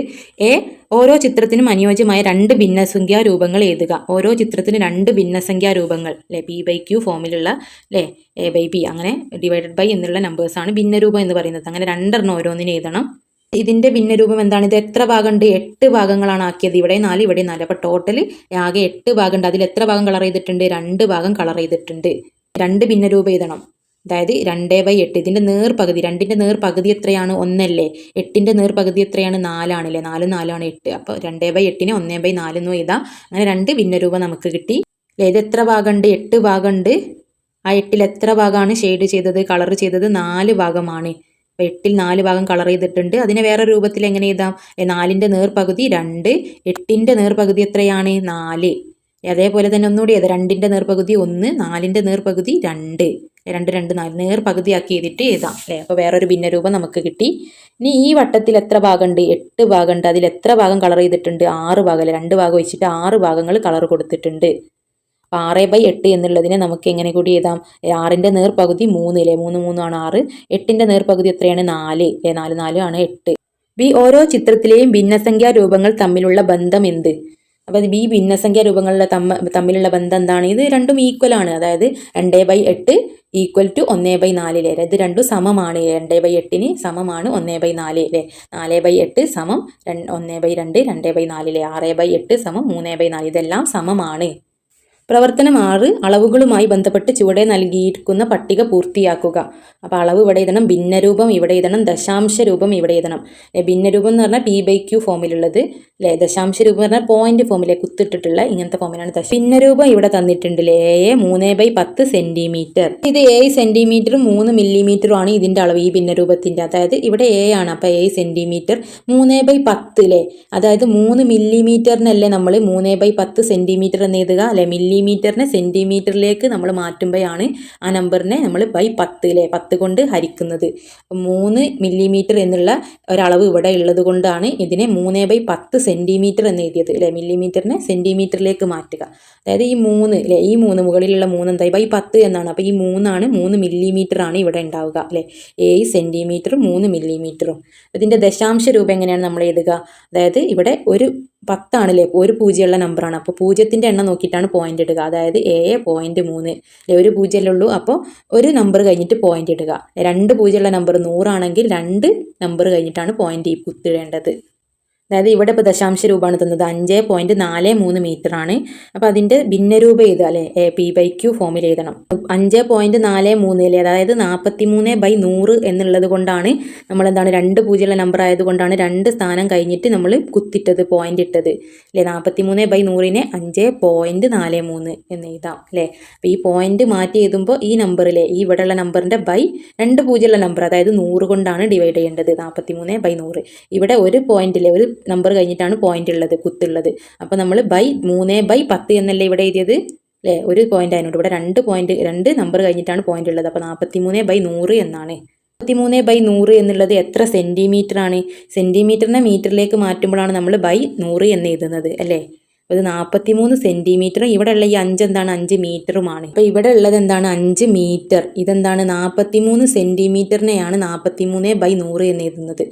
ഓരോ ചിത്രത്തിനും അനുയോജ്യമായ 2 ഭിന്നസംഖ്യാ രൂപങ്ങൾ എഴുതുക. ഓരോ ചിത്രത്തിന് 2 ഭിന്നസംഖ്യാ രൂപങ്ങൾ അല്ലെ? P/Q ഫോമിലുള്ള അല്ലേ? A/B അങ്ങനെ ഡിവൈഡഡ് ബൈ എന്നുള്ള നമ്പേഴ്സാണ് ഭിന്നരൂപം എന്ന് പറയുന്നത്. അങ്ങനെ 2 ഓരോന്നിന് എഴുതണം. ഇതിന്റെ ഭിന്നരൂപം എന്താണ്? ഇത് എത്ര ഭാഗമുണ്ട്? 8 ഭാഗങ്ങളാണ് ആക്കിയത്. ഇവിടെ 4 ഇവിടെ 4. അപ്പോൾ ടോട്ടൽ ആകെ 8 ഭാഗമുണ്ട്. അതിൽ എത്ര ഭാഗം കളർ ചെയ്തിട്ടുണ്ട്? 2 ഭാഗം കളർ ചെയ്തിട്ടുണ്ട്. 2 ഭിന്നരൂപം എഴുതണം. അതായത് 2/8. ഇതിന്റെ നേർപകുതി, 2ന്റെ നേർപകുതി എത്രയാണ്? 1 അല്ലേ? 8ന്റെ നേർപകുതി എത്രയാണ്? 4 ആണല്ലേ? 4 4 ആണ് 8. അപ്പോൾ 2/8നെ 1/4 എന്നും എഴുതാം. അങ്ങനെ 2 ഭിന്നരൂപം നമുക്ക് കിട്ടി. ഇത് എത്ര ഭാഗമുണ്ട്? 8 ഭാഗമുണ്ട്. ആ 8ൽ എത്ര ഭാഗമാണ് ഷെയ്ഡ് ചെയ്തത്, കളർ ചെയ്തത്? 4 ഭാഗമാണ്. 8ൽ 4 ഭാഗം കളർ ചെയ്തിട്ടുണ്ട്. അതിനെ വേറെ രൂപത്തിൽ എങ്ങനെ എഴുതാം? 4ന്റെ നേർപകുതി 2, 8ന്റെ നേർപകുതി എത്രയാണ്? 4. അതേപോലെ തന്നെ ഒന്നുകൂടി 2ന്റെ നേർപകുതി 1, 4ന്റെ നേർപകുതി 2, 2 2 4 നേർപകുതിയാക്കി എഴുതിയിട്ട് എഴുതാം അല്ലേ? അപ്പോൾ വേറൊരു ഭിന്നരൂപം നമുക്ക് കിട്ടി. ഇനി ഈ വട്ടത്തിൽ എത്ര ഭാഗമുണ്ട്? 8 ഭാഗമുണ്ട്. അതിൽ എത്ര ഭാഗം കളർ ചെയ്തിട്ടുണ്ട്? 6 ഭാഗം അല്ലേ? 2 ഭാഗം വെച്ചിട്ട് 6 ഭാഗങ്ങൾ കളർ കൊടുത്തിട്ടുണ്ട്. 6/8 എന്നുള്ളതിനെ നമുക്ക് എങ്ങനെ കൂടി എഴുതാം? 6ന്റെ നേർപകുതി 3 അല്ലേ? 3 3 ആണ് 6. 8ന്റെ നേർപകുതി എത്രയാണ്? 4 അല്ലേ? 4 4 ആണ് 8. ബി, ഓരോ ചിത്രത്തിലെയും ഭിന്നസംഖ്യാ രൂപങ്ങൾ തമ്മിലുള്ള ബന്ധം എന്ത്? അപ്പോൾ ബി, ഭിന്നസംഖ്യാ രൂപങ്ങളുടെ തമ്മിലുള്ള ബന്ധം എന്താണ്? ഇത് രണ്ടും ഈക്വൽ ആണ്. അതായത് 2/8 ഈക്വൽ ടു 1/4 അല്ലേ? ഇത് രണ്ടും സമമാണ്. 2/8 സമമാണ് 1/4 അല്ലേ? 4/8 സമം 1/2 2/4 അല്ലേ? 6/8 സമം 3/4. ഇതെല്ലാം സമമാണ്. പ്രവർത്തനം 6, അളവുകളുമായി ബന്ധപ്പെട്ട് ചുവടെ നൽകിയിരിക്കുന്ന പട്ടിക പൂർത്തിയാക്കുക. അപ്പോൾ അളവ് ഇവിടെ എഴുതണം, ഭിന്നരൂപം ഇവിടെ എഴുതണം, ദശാംശ രൂപം ഇവിടെ എഴുതണം. ഭിന്നരൂപം എന്ന് പറഞ്ഞാൽ P/Q ഫോമിലുള്ളത് അല്ലേ? ദശാംശ രൂപം എന്ന് പറഞ്ഞാൽ പോയിന്റ് ഫോമിലെ കുത്തിട്ടിട്ടുള്ള ഇങ്ങനത്തെ ഫോമിലാണ് ഭിന്നരൂപം ഇവിടെ തന്നിട്ടുണ്ട്. 3/10 സെന്റിമീറ്റർ. ഇത് 7 സെന്റിമീറ്ററും 3 മില്ലിമീറ്ററും ആണ് ഇതിന്റെ അളവ്, ഈ ഭിന്നരൂപത്തിന്റെ. അതായത് ഇവിടെ ആണ്. അപ്പോൾ 7 സെന്റിമീറ്റർ 3/10 അല്ലേ? അതായത് 3 മില്ലിമീറ്ററിനല്ലേ നമ്മൾ 3/10 സെന്റിമീറ്റർ എന്ന് എഴുതുക അല്ലെ? മില്ലിമീറ്റർ മില്ലിമീറ്ററിനെ സെൻറ്റിമീറ്ററിലേക്ക് നമ്മൾ മാറ്റുമ്പോഴാണ് ആ നമ്പറിനെ നമ്മൾ ബൈ 10 അല്ലേ 10 കൊണ്ട് ഹരിക്കുന്നത്. 3 മില്ലിമീറ്റർ എന്നുള്ള ഒരളവ് ഇവിടെ ഉള്ളത് കൊണ്ടാണ് ഇതിനെ 3/10 സെൻറ്റിമീറ്റർ എന്ന് എഴുതിയത് അല്ലേ. മില്ലിമീറ്ററിനെ സെൻറ്റിമീറ്ററിലേക്ക് മാറ്റുക. അതായത് ഈ 3 അല്ലേ, ഈ 3 മുകളിലുള്ള 3 എന്തായി ബൈ 10 എന്നാണ്. അപ്പോൾ ഈ 3 മില്ലിമീറ്റർ ആണ് ഇവിടെ ഉണ്ടാവുക അല്ലേ. 7 സെൻറ്റിമീറ്ററും 3 മില്ലിമീറ്ററും. ഇതിൻ്റെ ദശാംശ രൂപം എങ്ങനെയാണ് നമ്മൾ എഴുതുക? അതായത് ഇവിടെ ഒരു 10 ആണല്ലേ, ഒരു പൂജ്യമുള്ള നമ്പറാണ്. അപ്പോൾ പൂജ്യത്തിൻ്റെ എണ്ണം നോക്കിയിട്ടാണ് പോയിന്റ് ഇടുക. അതായത് 7.3 അല്ലേ, ഒരു പൂജ്യമല്ലേ ഉള്ളൂ. അപ്പോൾ ഒരു നമ്പർ കഴിഞ്ഞിട്ട് പോയിന്റ് ഇടുക. 2 പൂജ്യമുള്ള നമ്പർ 100 ആണെങ്കിൽ 2 നമ്പർ കഴിഞ്ഞിട്ടാണ് പോയിന്റ് കുത്തിടേണ്ടത്. അതായത് ഇവിടെ ഇപ്പോൾ ദശാംശ രൂപമാണ് തന്നത് 5.43 മീറ്റർ ആണ്. അപ്പോൾ അതിൻ്റെ ഭിന്നരൂപം എഴുതുക അല്ലേ, P/Q ഫോമിൽ എഴുതണം. 5.43 അല്ലേ, അതായത് 43/100 എന്നുള്ളത് കൊണ്ടാണ് നമ്മൾ എന്താണ് 2 പൂജ്യമുള്ള നമ്പർ ആയതുകൊണ്ടാണ് 2 സ്ഥാനം കഴിഞ്ഞിട്ട് നമ്മൾ കുത്തിട്ടത് പോയിന്റ് ഇട്ടത് അല്ലേ. 43/100നെ 5.43 എന്ന് എഴുതാം അല്ലേ. അപ്പോൾ ഈ പോയിന്റ് മാറ്റി എഴുതുമ്പോൾ ഈ നമ്പറിലെ ഈ ഇവിടെയുള്ള നമ്പറിൻ്റെ ബൈ 2 പൂജ്യമുള്ള നമ്പർ അതായത് 100 കൊണ്ടാണ് ഡിവൈഡ് ചെയ്യേണ്ടത്. 43/100 ഇവിടെ ഒരു പോയിന്റിലെ ഒരു നമ്പർ കഴിഞ്ഞിട്ടാണ് പോയിന്റ് ഉള്ളത് കുത്തുള്ളത്. അപ്പോൾ നമ്മൾ ബൈ 3/10 എന്നല്ലേ ഇവിടെ എഴുതിയത് അല്ലേ. ഒരു പോയിന്റ് ആയതുകൊണ്ട് ഇവിടെ 2 നമ്പർ കഴിഞ്ഞിട്ടാണ് പോയിന്റ് ഉള്ളത്. അപ്പോൾ 43/100 എന്നാണ്. 43/100 എന്നുള്ളത് എത്ര സെൻറ്റിമീറ്റർ ആണ്? സെൻറ്റിമീറ്ററിനെ മീറ്ററിലേക്ക് മാറ്റുമ്പോഴാണ് നമ്മൾ ബൈ 100 എന്ന് എഴുതുന്നത് അല്ലേ. അത് 43 സെൻറ്റിമീറ്ററും ഇവിടെ ഉള്ള ഈ 5 എന്താണ് 5 മീറ്ററുമാണ്. അപ്പോൾ ഇവിടെ ഉള്ളത് എന്താണ് 5 മീറ്റർ. ഇതെന്താണ് 43 സെൻറ്റിമീറ്ററിനെയാണ് 43/100 എന്ന് എഴുതുന്നത്.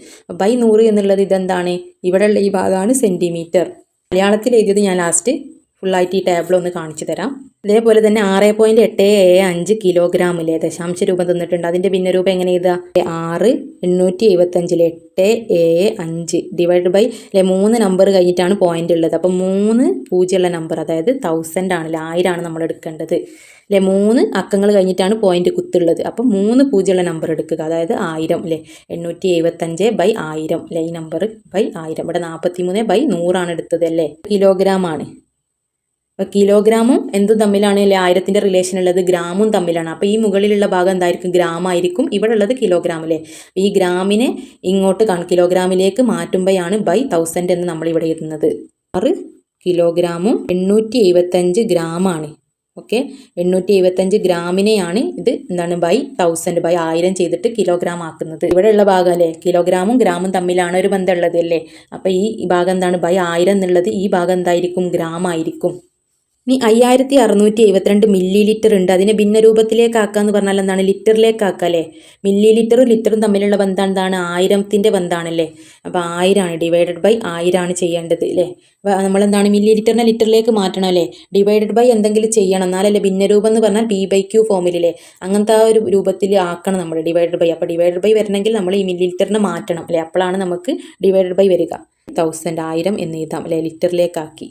ബൈ 100 എന്നുള്ളത് ഇതെന്താണ് ഇവിടെ ഉള്ള ഈ ഭാഗമാണ് സെൻറ്റിമീറ്റർ. മലയാളത്തിൽ എഴുതിയത് ഞാൻ ലാസ്റ്റ് ഫുള്ളായിട്ട് ഈ ടേബിൾ ഒന്ന് കാണിച്ചു തരാം. അതേപോലെ തന്നെ 6.875 കിലോഗ്രാമിലെ ദശാംശ രൂപം തന്നിട്ടുണ്ട്. അതിൻ്റെ ഭിന്നരൂപം എങ്ങനെ എഴുതുക? 6,875 875 ഡിവൈഡ് ബൈ അല്ലെ 3 നമ്പർ കഴിഞ്ഞിട്ടാണ് പോയിന്റ് ഉള്ളത്. അപ്പം 3 പൂജ്യമുള്ള നമ്പർ അതായത് 1000 ആണല്ലേ, 1000 ആണ് നമ്മൾ എടുക്കേണ്ടത് അല്ലെ. 3 അക്കങ്ങൾ കഴിഞ്ഞിട്ടാണ് പോയിന്റ് കുത്തുള്ളത്. അപ്പം 3 പൂജ്യമുള്ള നമ്പർ എടുക്കുക, അതായത് 1000 അല്ലേ. 875/1000 അല്ലെ, ഈ നമ്പർ ബൈ 1000. ഇവിടെ 43/100 ആണ് എടുത്തത് അല്ലേ, കിലോഗ്രാം ആണ്. അപ്പോൾ കിലോഗ്രാമും എന്തും തമ്മിലാണ് അല്ലേ 1000ൻ്റെ റിലേഷൻ ഉള്ളത്, ഗ്രാമും തമ്മിലാണ്. അപ്പോൾ ഈ മുകളിലുള്ള ഭാഗം എന്തായിരിക്കും? ഗ്രാം ആയിരിക്കും. ഇവിടെ ഉള്ളത് കിലോഗ്രാം അല്ലേ. ഈ ഗ്രാമിനെ ഇങ്ങോട്ട് കിലോഗ്രാമിലേക്ക് മാറ്റുമ്പോഴാണ് ബൈ 1000 എന്ന് നമ്മൾ ഇവിടെ എഴുതുന്നത്. 6 കിലോഗ്രാമും 875 ഗ്രാമാണ്. ഓക്കെ, 875 ഗ്രാമിനെയാണ് ഇത് എന്താണ് ബൈ 1000 ബൈ 1000 ചെയ്തിട്ട് കിലോഗ്രാം ആക്കുന്നത്. ഇവിടെ ഉള്ള ഭാഗം അല്ലേ കിലോഗ്രാമും ഗ്രാമും തമ്മിലാണ് ഒരു ബന്ധം ഉള്ളത് അല്ലേ. അപ്പോൾ ഈ ഭാഗം എന്താണ് ബൈ 1000 എന്നുള്ളത്, ഈ ഭാഗം എന്തായിരിക്കും? ഗ്രാം ആയിരിക്കും. ഇനി 5672 മില്ലി ലിറ്റർ ഉണ്ട്. അതിനെ ഭിന്നരൂപത്തിലേക്ക് ആക്കാന്ന് പറഞ്ഞാൽ എന്താണ്? ലിറ്ററിലേക്ക് ആക്കുക അല്ലേ. മില്ലി ലിറ്ററും ലിറ്ററും തമ്മിലുള്ള ബന്ധം എന്താണ്? 1000ൻ്റെ ബന്ധമാണല്ലേ. അപ്പോൾ 1000 ആണ് ഡിവൈഡഡ് ബൈ 1000 ആണ് ചെയ്യേണ്ടത് അല്ലേ. അപ്പോൾ നമ്മളെന്താണ് മില്ലി ലിറ്ററിനെ ലിറ്ററിലേക്ക് മാറ്റണം അല്ലേ. ഡിവൈഡഡ് ബൈ എന്തെങ്കിലും ചെയ്യണം, എന്നാലല്ലേ ഭിന്നരൂപം എന്ന് പറഞ്ഞാൽ P/Q ഫോമിലല്ലേ, അങ്ങനത്തെ ആ ഒരു രൂപത്തിൽ ആക്കണം നമ്മൾ ഡിവൈഡഡ് ബൈ. അപ്പോൾ ഡിവൈഡഡ് ബൈ വരണമെങ്കിൽ നമ്മൾ ഈ മില്ലി ലിറ്ററിനെ മാറ്റണം അല്ലേ, അപ്പോഴാണ് നമുക്ക് ഡിവൈഡഡ് ബൈ വരിക. 1000 എന്ന് എഴുതാം അല്ലേ, ലിറ്ററിലേക്കാക്കി.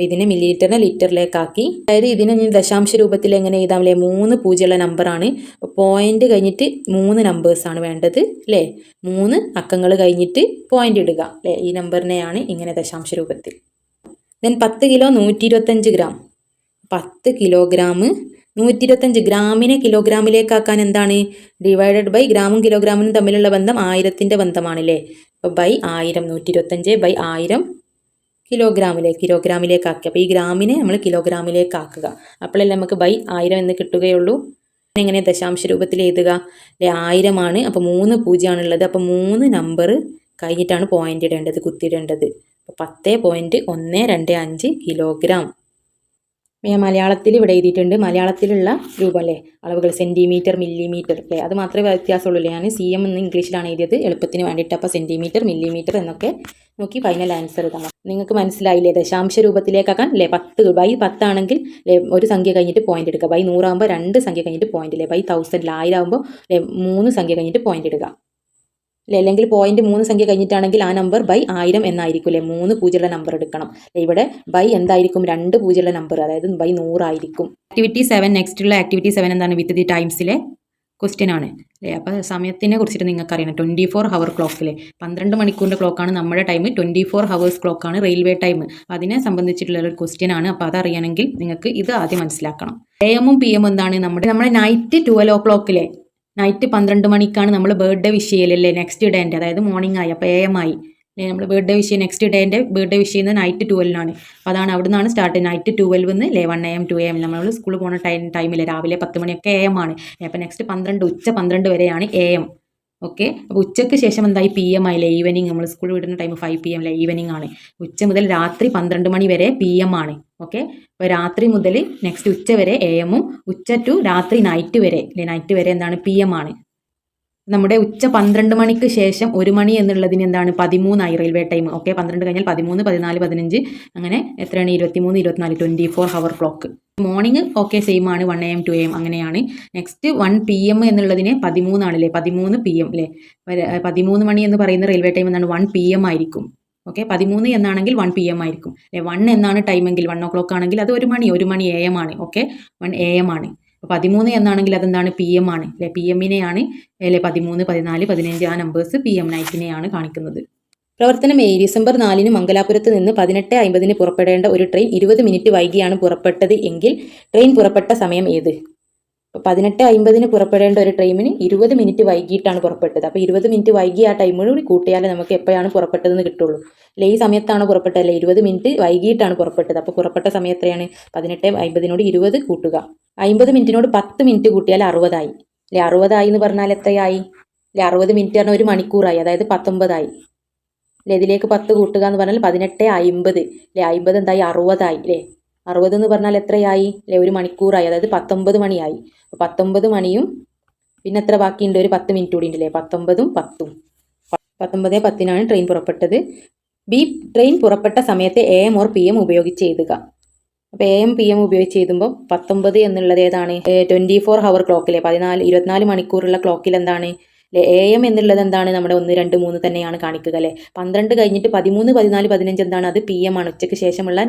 ഇതിനെ മില്ലി ലിറ്ററിനെ ലിറ്ററിലേക്കാക്കി. അതായത് ഇതിനെ ഞാൻ ദശാംശ രൂപത്തിൽ എങ്ങനെ എഴുതാം അല്ലേ, 3 പൂജ്യമുള്ള നമ്പറാണ്. അപ്പോൾ പോയിന്റ് കഴിഞ്ഞിട്ട് 3 നമ്പേഴ്സാണ് വേണ്ടത് അല്ലേ. 3 അക്കങ്ങൾ കഴിഞ്ഞിട്ട് പോയിന്റ് ഇടുക അല്ലേ. ഈ നമ്പറിനെയാണ് ഇങ്ങനെ ദശാംശ രൂപത്തിൽ. Then 10 kilo 125 gram. 10 കിലോഗ്രാം 125 ഗ്രാമിനെ കിലോഗ്രാമിലേക്കാക്കാൻ എന്താണ്? ഡിവൈഡഡ് ബൈ ഗ്രാമും കിലോഗ്രാമിനും തമ്മിലുള്ള ബന്ധം 1000ൻ്റെ ബന്ധമാണല്ലേ. അപ്പോൾ ബൈ 1000 125/1000 കിലോഗ്രാമിലേക്ക് ആക്കുക. അപ്പോൾ ഈ ഗ്രാമിനെ നമ്മൾ കിലോഗ്രാമിലേക്ക് ആക്കുക. അപ്പോഴല്ലേ നമുക്ക് ബൈ 1000 എന്ന് കിട്ടുകയുള്ളൂ. എങ്ങനെ ദശാംശ രൂപത്തിൽ എഴുതുക അല്ലേ, 1000 ആണ്. അപ്പോൾ 3 പൂജ്യമാണുള്ളത്. അപ്പോൾ 3 നമ്പർ കഴിഞ്ഞിട്ടാണ് പോയിന്റ് ഇടേണ്ടത്, കുത്തിയിടേണ്ടത്. അപ്പോൾ 10.125 കിലോഗ്രാം. ഞാൻ മലയാളത്തിൽ ഇവിടെ എഴുതിയിട്ടുണ്ട്. മലയാളത്തിലുള്ള രൂപം അല്ലേ, അളവുകൾ സെൻറ്റിമീറ്റർ മില്ലിമീറ്റർ അല്ലേ, അത് മാത്രമേ വ്യത്യാസമുള്ളൂ അല്ലേ. ഞാൻ CM എന്ന് ഇംഗ്ലീഷിലാണ് എഴുതിയത് എളുപ്പത്തിന് വേണ്ടിയിട്ട്. അപ്പോൾ സെൻറ്റിമീറ്റർ മില്ലിമീറ്റർ എന്നൊക്കെ നോക്കി ഫൈനൽ ആൻസർ ഇതാണ്. നിങ്ങൾക്ക് മനസ്സിലായില്ലേ? ദശാംശ രൂപത്തിലേക്കാക്കാൻ അല്ലേ 10 ബൈ 10 ആണെങ്കിൽ ഒരു സംഖ്യ കഴിഞ്ഞിട്ട് പോയിന്റ് എടുക്കുക. ബൈ 100 ആകുമ്പോൾ 2 സംഖ്യ കഴിഞ്ഞിട്ട് പോയിന്റ് അല്ലേ. ബൈ 1000 1000 ആകുമ്പോൾ 3 സംഖ്യ കഴിഞ്ഞിട്ട് പോയിന്റ് ഇടുക അല്ലേ. അല്ലെങ്കിൽ പോയിന്റ് 3 സംഖ്യ കഴിഞ്ഞിട്ടാണെങ്കിൽ ആ നമ്പർ ബൈ 1000 എന്നായിരിക്കും അല്ലേ. 3 പൂജ്യമുള്ള നമ്പർ എടുക്കണം. ഇവിടെ ബൈ എന്തായിരിക്കും? 2 പൂജ്യമുള്ള നമ്പർ, അതായത് ബൈ 100 ആയിരിക്കും. ആക്ടിവിറ്റി 7 നെക്സ്റ്റ് ഉള്ള ആക്ടിവിറ്റി 7 എന്താണ്? വിത്ത് ദി ടൈംസിലെ ക്വസ്റ്റ്യൻ ആണ് അല്ലേ. അപ്പോൾ സമയത്തിനെ കുറിച്ചിട്ട് നിങ്ങൾക്ക് അറിയണം. 24 ഹവർ ക്ലോക്കിലെ 12 മണിക്കൂറിൻ്റെ ക്ലോക്കാണ് നമ്മുടെ ടൈം. 24 ഹവേഴ്സ് ക്ലോക്കാണ് റെയിൽവേ ടൈം. അതിനെ സംബന്ധിച്ചിട്ടുള്ള ഒരു ക്വസ്റ്റ്യൻ ആണ്. അപ്പോൾ അതറിയണമെങ്കിൽ നിങ്ങൾക്ക് ഇത് ആദ്യം മനസ്സിലാക്കണം. AM ഉം PM എന്താണ്? നമ്മുടെ നൈറ്റ് 12 o'clock നൈറ്റ് 12 മണിക്കാണ് നമ്മൾ ബർത്ത്ഡേ വിഷ് ചെയ്യലല്ലേ നെക്സ്റ്റ് ഡേൻ്റെ, അതായത് മോർണിംഗ് ആയി. അപ്പോൾ AM ആയി നമ്മൾ ബർത്ത്ഡേ വിഷ് നെക്സ്റ്റ് ഡേൻ്റെ ബർത്ത്ഡേ വിഷ് ചെയ്യുന്നത് നൈറ്റ് 12 അപ്പോൾ അതാണ് അവിടെ നിന്നാണ് സ്റ്റാർട്ട് നൈറ്റ് 12 1 AM 2 AM നമ്മൾ സ്കൂളിൽ പോകുന്ന ടൈമിൽ രാവിലെ 10 മണിയൊക്കെ AM ആണ്. അപ്പോൾ നെക്സ്റ്റ് 12 ഉച്ച 12 വരെയാണ് AM. ഓക്കെ, അപ്പോൾ ഉച്ചയ്ക്ക് ശേഷം എന്തായി PM ആയില്ലേ, ഈവനിങ്. നമ്മൾ സ്കൂൾ വിടുന്ന ടൈം 5 PM അല്ലേ, ഈവനിങ് ആണ്. ഉച്ച മുതൽ രാത്രി 12 മണി വരെ PM ആണ്. ഓക്കെ, അപ്പോൾ രാത്രി മുതൽ നെക്സ്റ്റ് ഉച്ച വരെ AM ഉച്ച ടു രാത്രി നൈറ്റ് വരെ അല്ലേ, നൈറ്റ് വരെ എന്താണ് PM ആണ്. നമ്മുടെ ഉച്ച 12 മണിക്ക് ശേഷം 1 മണി എന്നുള്ളതിന് എന്താണ് 13 റെയിൽവേ ടൈം. ഓക്കെ, 12 കഴിഞ്ഞാൽ 13, 14, 15 അങ്ങനെ എത്രയാണ് 23, 24 24 hour clock. Morning okay same ആണ് 1 AM 2 AM അങ്ങനെയാണ്. നെക്സ്റ്റ് 1 PM എന്നുള്ളതിന് 13 ആണല്ലേ, 13 PM അല്ലേ. 13 മണി എന്ന് പറയുന്ന റെയിൽവേ ടൈം എന്താണ് 1 PM ആയിരിക്കും. ഓക്കെ, 13 എന്നാണെങ്കിൽ 1 PM ആയിരിക്കും അല്ലേ. 1 എന്നാണ് ടൈമെങ്കിൽ 1 o'clock ആണെങ്കിൽ അത് 1 മണി AM ആണ്. ഓക്കെ, 1 AM ആണ്. 13 എന്നാണെങ്കിൽ അതെന്താണ് PM ആണ് അല്ലെ, PMനെയാണ് അല്ലെ 13, 14, 15 ആ നമ്പേഴ്സ് PM നൈറ്റിനെയാണ് കാണിക്കുന്നത്. പ്രവർത്തനം A. ഡിസംബർ 4 മംഗലാപുരത്ത് നിന്ന് 18:50 പുറപ്പെടേണ്ട ഒരു ട്രെയിൻ 20 മിനിറ്റ് വൈകിയാണ് പുറപ്പെട്ടത് എങ്കിൽ ട്രെയിൻ പുറപ്പെട്ട സമയം ഏത്? 18:50 പുറപ്പെടേണ്ട ഒരു ട്രെയിനിന് 20 മിനിറ്റ് വൈകിട്ടാണ് പുറപ്പെട്ടത്. അപ്പോൾ 20 മിനിറ്റ് വൈകി ആ ടൈമിനോട് കൂട്ടിയാലേ നമുക്ക് എപ്പോഴാണ് പുറപ്പെട്ടതെന്ന് കിട്ടുള്ളൂ അല്ലെ. ഈ സമയത്താണ് പുറപ്പെട്ടതല്ലേ, 20 മിനിറ്റ് വൈകിട്ടാണ് പുറപ്പെട്ടത്. അപ്പോൾ പുറപ്പെട്ട സമയം എത്രയാണ്? 18:50 20 കൂട്ടുക. 50 മിനിറ്റിനോട് 10 മിനിറ്റ് കൂട്ടിയാൽ 60 ആയി അല്ലെ. 60 ആയി എന്ന് പറഞ്ഞാൽ എത്രയായി അല്ലെ? 60 മിനിറ്റ് പറഞ്ഞാൽ 1 മണിക്കൂറായി, അതായത് 19 ആയി അല്ലെ. ഇതിലേക്ക് 10 കൂട്ടുക എന്ന് പറഞ്ഞാൽ 18:50 അല്ലെ. 50 എന്തായി 60 ആയി അല്ലേ. 60 എന്ന് പറഞ്ഞാൽ എത്രയായി അല്ലെ? 1 മണിക്കൂറായി, അതായത് 19 മണിയായി. 19 മണിയും പിന്നെ എത്ര ബാക്കിയുണ്ട്? ഒരു 10 മിനിറ്റ് കൂടി ഉണ്ടല്ലേ. 19ഉം 10ഉം 19:10 ട്രെയിൻ പുറപ്പെട്ടത്. ബി. ട്രെയിൻ പുറപ്പെട്ട സമയത്തെ AM ഓർ PM ഉപയോഗിച്ച് എഴുതുക. അപ്പോൾ AM PM ഉപയോഗിച്ച് എഴുതുമ്പോൾ 19 എന്നുള്ളത് ഏതാണ്? 24 ഹവർ ക്ലോക്കിലെ 24 മണിക്കൂറുള്ള ക്ലോക്കിൽ എന്താണ് AM എന്നുള്ളത് എന്താണ്? നമ്മുടെ 1, 2, 3 തന്നെയാണ് കാണിക്കുക അല്ലേ. 12 കഴിഞ്ഞിട്ട് 13, 14, 15 എന്താണ്? അത് PM ആണ്. ഉച്ചയ്ക്ക് ശേഷമുള്ള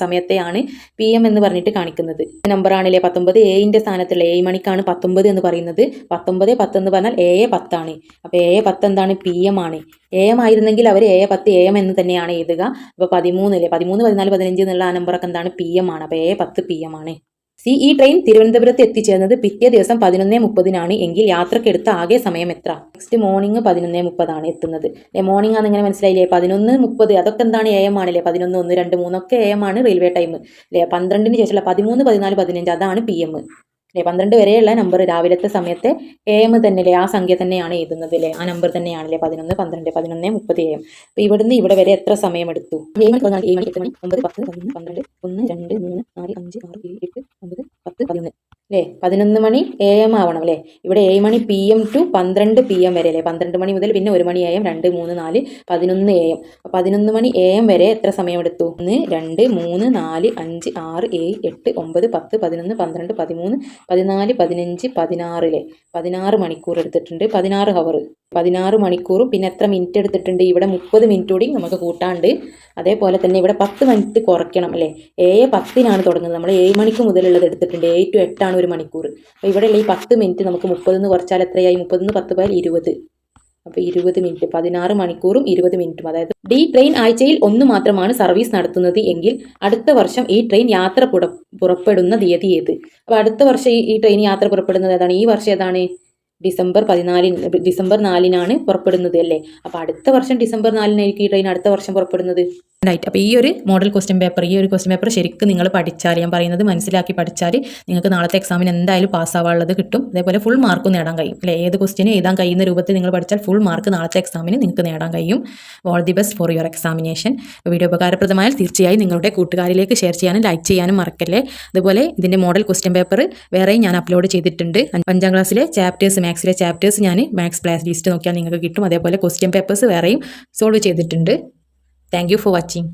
സമയത്തെയാണ് PM എന്ന് പറഞ്ഞിട്ട് കാണിക്കുന്നത്. നമ്പർ ആണല്ലേ 19. Aന്റെ സ്ഥാനത്തുള്ള 7 മണിക്കാണ് 19 എന്ന് പറയുന്നത്. 19, 10 എന്ന് പറഞ്ഞാൽ AA 10 ആണ്. അപ്പോൾ AA 10 എന്താണ്? PM ആണ്. AM ആയിരുന്നെങ്കിൽ അവർ AA 10 AM എന്ന് തന്നെയാണ് എഴുതുക. അപ്പോൾ 13 അല്ലേ, 13, 14, 15 എന്നുള്ള ആ നമ്പറൊക്കെ എന്താണ്? PM ആണ്. അപ്പോൾ AA 10 PM ആണ്. സി. ഈ ട്രെയിൻ തിരുവനന്തപുരത്ത് എത്തിച്ചേർന്നത് പിറ്റേ ദിവസം 11:30 എങ്കിൽ യാത്രക്കെടുത്ത ആകെ സമയം എത്ര? നെക്സ്റ്റ് മോർണിംഗ് 11:30 എത്തുന്നത് അല്ലെ. മോർണിംഗ് ആണ്, ഇങ്ങനെ മനസ്സിലായില്ലേ. 11:30 അതൊക്കെ എന്താണ്? AM ആണല്ലേ. 11, 1, 2, 3 ഒക്കെ AM ആണ് റെയിൽവേ ടൈം അല്ലെ. 12 ശേഷമുള്ള 13, 14, 15 അതാണ് PM അല്ലെ. 12 വരെയുള്ള നമ്പർ രാവിലത്തെ സമയത്തെ AM തന്നെ അല്ലേ, ആ സംഖ്യ തന്നെയാണ് എഴുതുന്നത് അല്ലേ, ആ നമ്പർ തന്നെയാണല്ലേ 11, 12, 11:30 AM. അപ്പോൾ ഇവിടുന്ന് ഇവിടെ വരെ എത്ര സമയം എടുത്തു? 7 മണി 8 മണി 9, 10, 11, 12, 1, 2, 3, 4, 5, 6, 7, 8, 9, 10, 11 അല്ലേ. 11 മണി AM ആവണം അല്ലേ. ഇവിടെ 7 മണി PM ടു 12 PM വരെ അല്ലേ. 12 മണി മുതൽ പിന്നെ 1 മണി AM, 2, 3, 4, 11 AM. 11 മണി AM വരെ എത്ര സമയം എടുത്തു? 1, 2, 3, 4, 5, 6, 7, 8, 9, 10, 11, 12, 13, 14, 15, 16 അല്ലേ. 16 മണിക്കൂർ എടുത്തിട്ടുണ്ട്. 16 ഹവർ, 16 മണിക്കൂറും പിന്നെ എത്ര മിനിറ്റ് എടുത്തിട്ടുണ്ട്? ഇവിടെ 30 മിനിറ്റ് കൂടി നമുക്ക് കൂട്ടാണ്ട്. അതേപോലെ തന്നെ ഇവിടെ 10 മിനിറ്റ് കുറയ്ക്കണം അല്ലേ. 7:10 തുടങ്ങുന്നത്. നമ്മൾ 7 മണിക്ക് മുതലുള്ളത് എടുത്തിട്ടുണ്ട്. 7 to 8 ആണ് 1 മണിക്കൂർ. അപ്പോൾ ഇവിടെയുള്ള ഈ 10 മിനിറ്റ് നമുക്ക് 30 കുറച്ചാൽ എത്രയായി? 30 10 പോയാൽ 20. അപ്പോൾ 20 മിനിറ്റ്, 16 മണിക്കൂറും 20 മിനിറ്റും. അതായത് ഡി ട്രെയിൻ ആഴ്ചയിൽ 1 മാത്രമാണ് സർവീസ് നടത്തുന്നത് എങ്കിൽ അടുത്ത വർഷം ഈ ട്രെയിൻ യാത്ര പുറപ്പെടുന്ന തീയതി ഏത്? അപ്പോൾ അടുത്ത വർഷം ഈ ട്രെയിൻ യാത്ര പുറപ്പെടുന്നത് ഏതാണ്? ഈ വർഷം ഏതാണ്? ഡിസംബർ 4 പുറപ്പെടുന്നത് അല്ലേ. അപ്പോൾ അടുത്ത വർഷം ഡിസംബർ 4 ഈ ട്രെയിൻ അടുത്ത വർഷം പുറപ്പെടുന്നത്. റൈറ്റ്. അപ്പോൾ ഈ ഒരു മോഡൽ ക്വസ്റ്റ്യൻ പേപ്പർ ശരിക്കും നിങ്ങൾ പഠിച്ചാൽ, ഞാൻ പറയുന്നത് മനസ്സിലാക്കി പഠിച്ചാൽ നിങ്ങൾക്ക് നാളത്തെ എക്സാമിന് എന്തായാലും പാസ്സാവാനുള്ളത് കിട്ടും. അതേപോലെ ഫുൾ മാർക്ക് നേടാൻ കഴിയും അല്ലേ. ഏത് ക്വസ്റ്റ്യനും എഴുതാൻ കഴിയുന്ന രൂപത്തിൽ നിങ്ങൾ പഠിച്ചാൽ ഫുൾ മാർക്ക് നാളത്തെ എക്സാമിന് നിങ്ങൾക്ക് നേടാൻ കഴിയും. All the best for your examination. Video ഉപകാരപ്രദമായാൽ തീർച്ചയായും നിങ്ങളുടെ കൂട്ടുകാരിലേക്ക് ഷെയർ ചെയ്യാനും ലൈക്ക് ചെയ്യാനും മറക്കല്ലേ. അതുപോലെ ഇതിൻ്റെ മോഡൽ ക്വസ്റ്റ്യൻ പേപ്പർ വേറെയും ഞാൻ അപ്ലോഡ് ചെയ്തിട്ടുണ്ട്. 5ാം ക്ലാസ്സിലെ ചാപ്റ്റേഴ്സ്, മാത്സിലെ ചാപ്റ്റേഴ്സ് ഞാൻ മാത്സ് പ്ലേ ലിസ്റ്റ് നോക്കിയാൽ നിങ്ങൾക്ക് കിട്ടും. അതേപോലെ ക്വസ്റ്റ്യൻ പേപ്പേഴ്സ് വേറെയും സോൾവ് ചെയ്തിട്ടുണ്ട്. Thank you for watching.